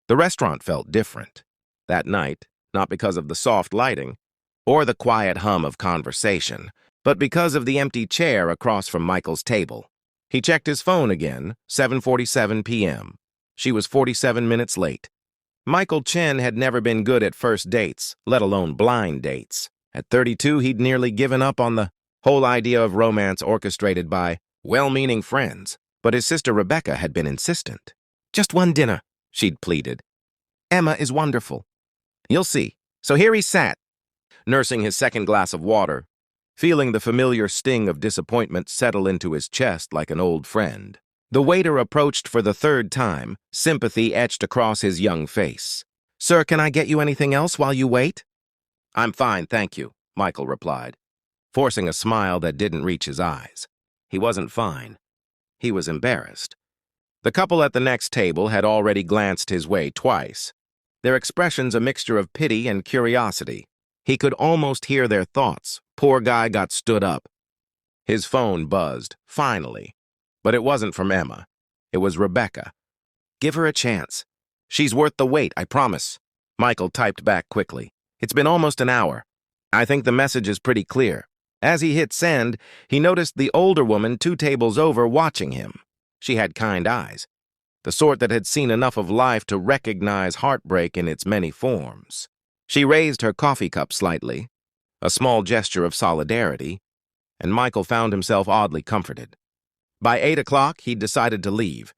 The restaurant felt different. That night, not because of the soft lighting or the quiet hum of conversation, but because of the empty chair across from Michael's table. He checked his phone again, 7:47 p.m. She was 47 minutes late. Michael Chen had never been good at first dates, let alone blind dates. At 32, he'd nearly given up on the whole idea of romance orchestrated by well-meaning friends. But his sister Rebecca had been insistent. "Just one dinner," she'd pleaded. "Emma is wonderful." "You'll see." So here he sat, nursing his second glass of water, feeling the familiar sting of disappointment settle into his chest like an old friend. The waiter approached for the third time, sympathy etched across his young face. "Sir, can I get you anything else while you wait?" "I'm fine, thank you," Michael replied, forcing a smile that didn't reach his eyes. He wasn't fine. He was embarrassed. The couple at the next table had already glanced his way twice, their expressions a mixture of pity and curiosity. He could almost hear their thoughts. Poor guy got stood up. His phone buzzed, finally. But it wasn't from Emma. It was Rebecca. "Give her a chance. She's worth the wait, I promise." Michael typed back quickly. "It's been almost an hour. I think the message is pretty clear." As he hit send, he noticed the older woman 2 tables over watching him. She had kind eyes, the sort that had seen enough of life to recognize heartbreak in its many forms. She raised her coffee cup slightly, a small gesture of solidarity, and Michael found himself oddly comforted. By 8 o'clock, he'd decided to leave.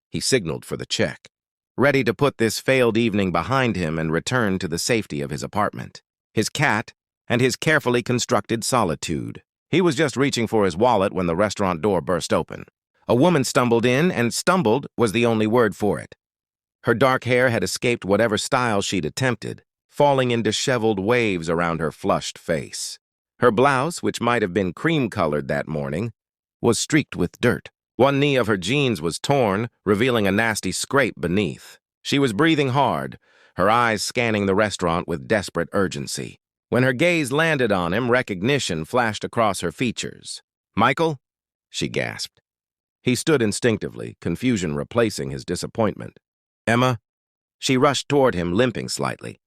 He signaled for the check, ready to put this failed evening behind him and return to the safety of his apartment, his cat, and his carefully constructed solitude. He was just reaching for his wallet when the restaurant door burst open. A woman stumbled in, and stumbled was the only word for it. Her dark hair had escaped whatever style she'd attempted, falling in disheveled waves around her flushed face. Her blouse, which might have been cream-colored that morning, was streaked with dirt. One knee of her jeans was torn, revealing a nasty scrape beneath. She was breathing hard, her eyes scanning the restaurant with desperate urgency. When her gaze landed on him, recognition flashed across her features. "Michael?" she gasped. He stood instinctively, confusion replacing his disappointment. "Emma?" She rushed toward him, limping slightly,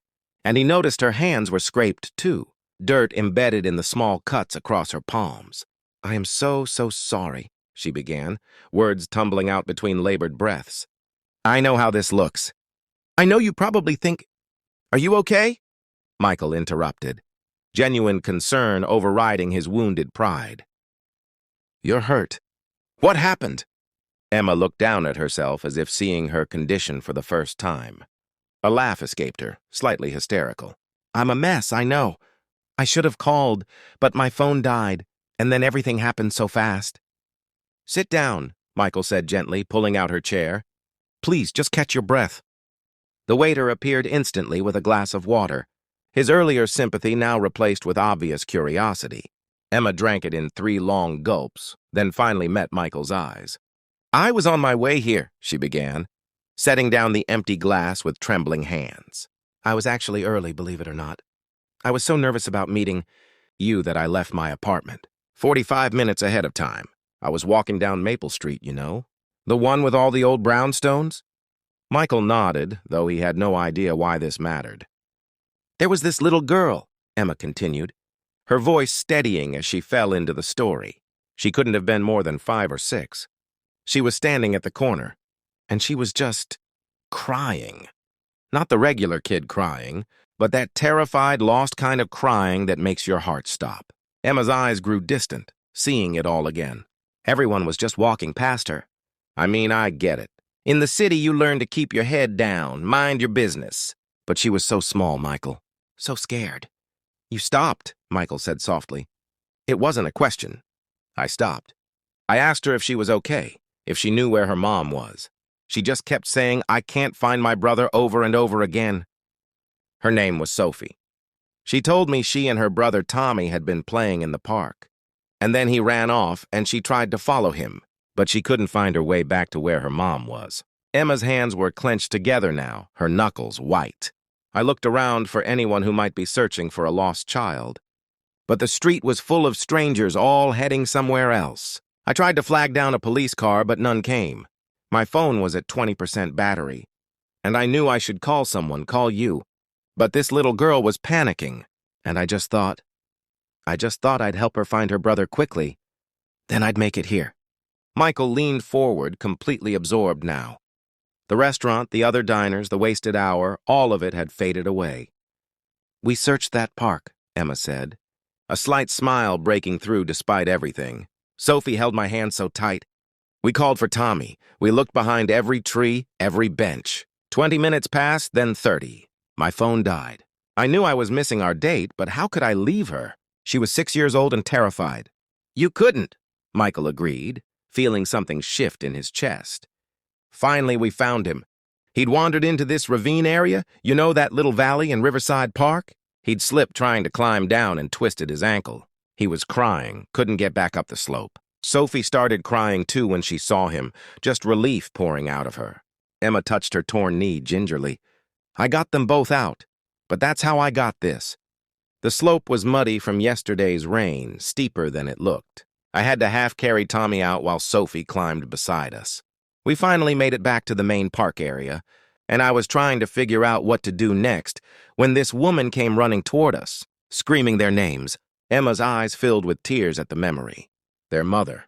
and he noticed her hands were scraped too, dirt embedded in the small cuts across her palms. "I am so sorry," she began, words tumbling out between labored breaths. "I know how this looks. I know you probably think... Are you okay?" Michael interrupted, genuine concern overriding his wounded pride. "You're hurt. What happened?" Emma looked down at herself as if seeing her condition for the first time. A laugh escaped her, slightly hysterical. "I'm a mess, I know. I should have called, but my phone died, and then everything happened so fast." "Sit down," Michael said gently, pulling out her chair. "Please, just catch your breath." The waiter appeared instantly with a glass of water, his earlier sympathy now replaced with obvious curiosity. Emma drank it in 3 long gulps, then finally met Michael's eyes. "I was on my way here," she began, setting down the empty glass with trembling hands. "I was actually early, believe it or not. I was so nervous about meeting you that I left my apartment. 45 minutes ahead of time. I was walking down Maple Street, you know. The one with all the old brownstones?" Michael nodded, though he had no idea why this mattered. "There was this little girl," Emma continued, her voice steadying as she fell into the story. She couldn't have been more than 5 or 6. She was standing at the corner, and she was just crying. Not the regular kid crying, but that terrified, lost kind of crying that makes your heart stop. Emma's eyes grew distant, seeing it all again. Everyone was just walking past her. I mean, I get it. In the city, you learn to keep your head down, mind your business. But she was so small, Michael. So scared. "You stopped," Michael said softly. It wasn't a question. I stopped. I asked her if she was okay, if she knew where her mom was. She just kept saying, "I can't find my brother," over and over again. Her name was Sophie. She told me she and her brother Tommy had been playing in the park. And then he ran off, and she tried to follow him, but she couldn't find her way back to where her mom was. Emma's hands were clenched together now, her knuckles white. I looked around for anyone who might be searching for a lost child. But the street was full of strangers, all heading somewhere else. I tried to flag down a police car, but none came. My phone was at 20% battery, and I knew I should call someone, call you. But this little girl was panicking, and I just thought I'd help her find her brother quickly. Then I'd make it here. Michael leaned forward, completely absorbed now. The restaurant, the other diners, the wasted hour, all of it had faded away. We searched that park, Emma said, a slight smile breaking through despite everything. Sophie held my hand so tight. We called for Tommy. We looked behind every tree, every bench. 20 minutes passed, then 30. My phone died. I knew I was missing our date, but how could I leave her? She was 6 years old and terrified. You couldn't, Michael agreed, feeling something shift in his chest. Finally, we found him. He'd wandered into this ravine area, you know, that little valley in Riverside Park? He'd slipped trying to climb down and twisted his ankle. He was crying, couldn't get back up the slope. Sophie started crying too when she saw him, just relief pouring out of her. Emma touched her torn knee gingerly. I got them both out, but that's how I got this. The slope was muddy from yesterday's rain, steeper than it looked. I had to half-carry Tommy out while Sophie climbed beside us. We finally made it back to the main park area, and I was trying to figure out what to do next when this woman came running toward us, screaming their names. Emma's eyes filled with tears at the memory. Their mother.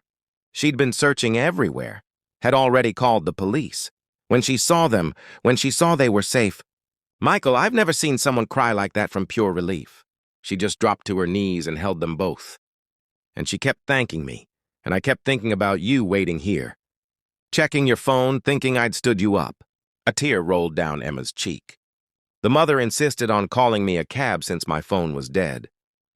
She'd been searching everywhere, had already called the police. When she saw them, when she saw they were safe, Michael, I've never seen someone cry like that from pure relief. She just dropped to her knees and held them both. And she kept thanking me, and I kept thinking about you waiting here. Checking your phone, thinking I'd stood you up. A tear rolled down Emma's cheek. The mother insisted on calling me a cab since my phone was dead.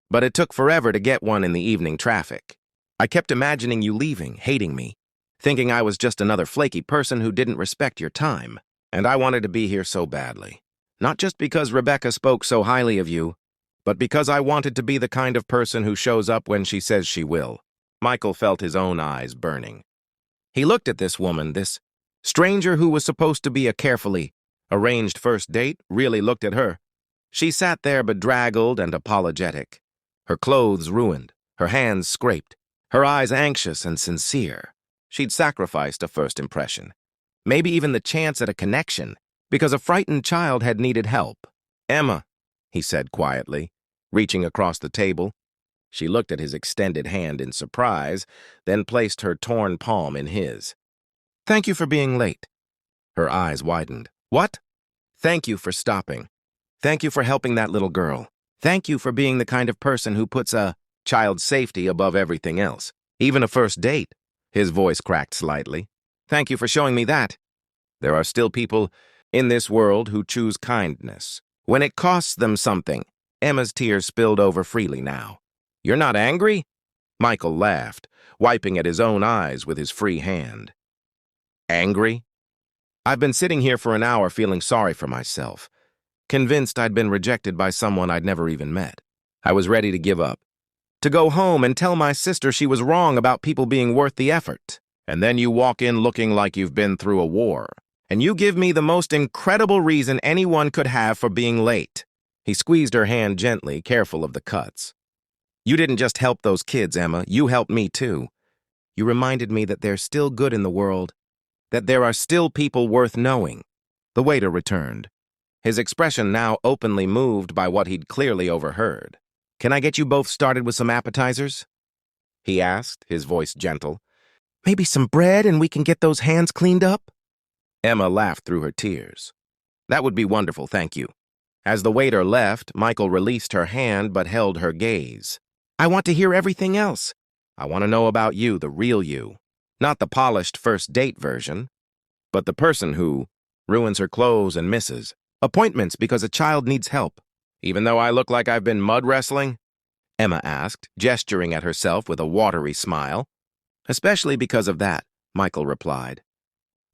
But it took forever to get one in the evening traffic. I kept imagining you leaving, hating me, thinking I was just another flaky person who didn't respect your time. And I wanted to be here so badly. Not just because Rebecca spoke so highly of you, but because I wanted to be the kind of person who shows up when she says she will. Michael felt his own eyes burning. He looked at this woman, this stranger who was supposed to be a carefully arranged first date, really looked at her. She sat there bedraggled and apologetic, her clothes ruined, her hands scraped, her eyes anxious and sincere. She'd sacrificed a first impression, maybe even the chance at a connection, because a frightened child had needed help. Emma, he said quietly, reaching across the table. She looked at his extended hand in surprise, then placed her torn palm in his. Thank you for being late. Her eyes widened. What? Thank you for stopping. Thank you for helping that little girl. Thank you for being the kind of person who puts a child's safety above everything else, even a first date. His voice cracked slightly. Thank you for showing me that. There are still people in this world who choose kindness when it costs them something. Emma's tears spilled over freely now. You're not angry? Michael laughed, wiping at his own eyes with his free hand. Angry? I've been sitting here for an hour feeling sorry for myself, convinced I'd been rejected by someone I'd never even met. I was ready to give up, to go home and tell my sister she was wrong about people being worth the effort. And then you walk in looking like you've been through a war, and you give me the most incredible reason anyone could have for being late. He squeezed her hand gently, careful of the cuts. You didn't just help those kids, Emma. You helped me, too. You reminded me that there's still good in the world, that there are still people worth knowing. The waiter returned, his expression now openly moved by what he'd clearly overheard. Can I get you both started with some appetizers? He asked, his voice gentle. Maybe some bread and we can get those hands cleaned up? Emma laughed through her tears. That would be wonderful, thank you. As the waiter left, Michael released her hand but held her gaze. I want to hear everything else. I want to know about you, the real you. Not the polished first date version, but the person who ruins her clothes and misses appointments because a child needs help. Even though I look like I've been mud wrestling? Emma asked, gesturing at herself with a watery smile. Especially because of that, Michael replied.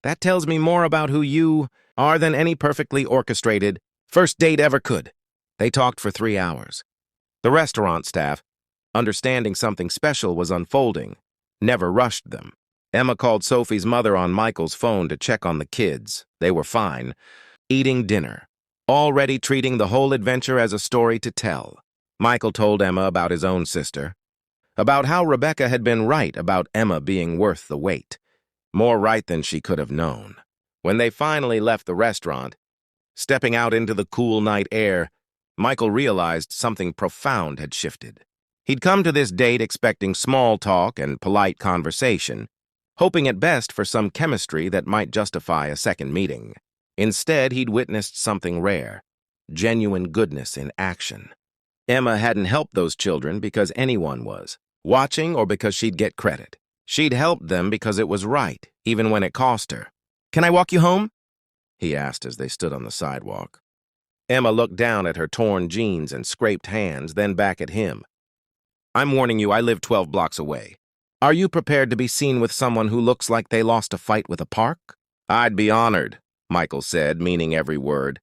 That tells me more about who you are than any perfectly orchestrated first date ever could. They talked for 3 hours. The restaurant staff, understanding something special was unfolding, never rushed them. Emma called Sophie's mother on Michael's phone to check on the kids. They were fine, eating dinner, already treating the whole adventure as a story to tell. Michael told Emma about his own sister, about how Rebecca had been right about Emma being worth the wait, more right than she could have known. When they finally left the restaurant, stepping out into the cool night air, Michael realized something profound had shifted. He'd come to this date expecting small talk and polite conversation, hoping at best for some chemistry that might justify a second meeting. Instead, he'd witnessed something rare, genuine goodness in action. Emma hadn't helped those children because anyone was, watching or because she'd get credit. She'd helped them because it was right, even when it cost her. "Can I walk you home?" he asked as they stood on the sidewalk. Emma looked down at her torn jeans and scraped hands, then back at him. "I'm warning you, I live 12 blocks away. Are you prepared to be seen with someone who looks like they lost a fight with a park?" "I'd be honored," Michael said, meaning every word.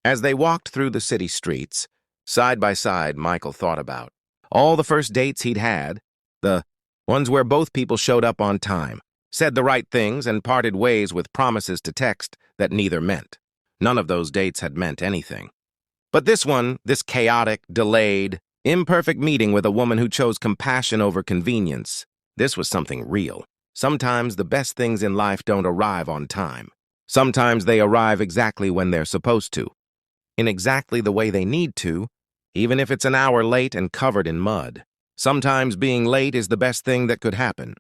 As they walked through the city streets, side by side, Michael thought about all the first dates he'd had, the ones where both people showed up on time, said the right things, and parted ways with promises to text that neither meant. None of those dates had meant anything. But this one, this chaotic, delayed, imperfect meeting with a woman who chose compassion over convenience, this was something real. Sometimes the best things in life don't arrive on time. Sometimes they arrive exactly when they're supposed to, in exactly the way they need to, even if it's an hour late and covered in mud. Sometimes being late is the best thing that could happen,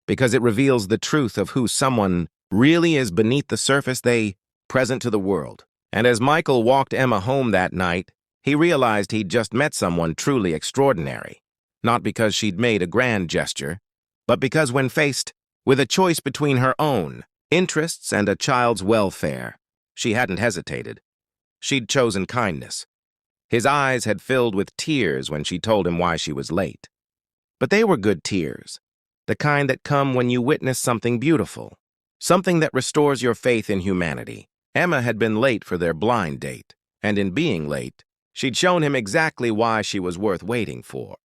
because it reveals the truth of who someone really is beneath the surface they present to the world. And as Michael walked Emma home that night, he realized he'd just met someone truly extraordinary, not because she'd made a grand gesture, but because when faced with a choice between her own interests and a child's welfare, she hadn't hesitated. She'd chosen kindness. His eyes had filled with tears when she told him why she was late. But they were good tears, the kind that come when you witness something beautiful, something that restores your faith in humanity. Emma had been late for their blind date, and in being late, she'd shown him exactly why she was worth waiting for.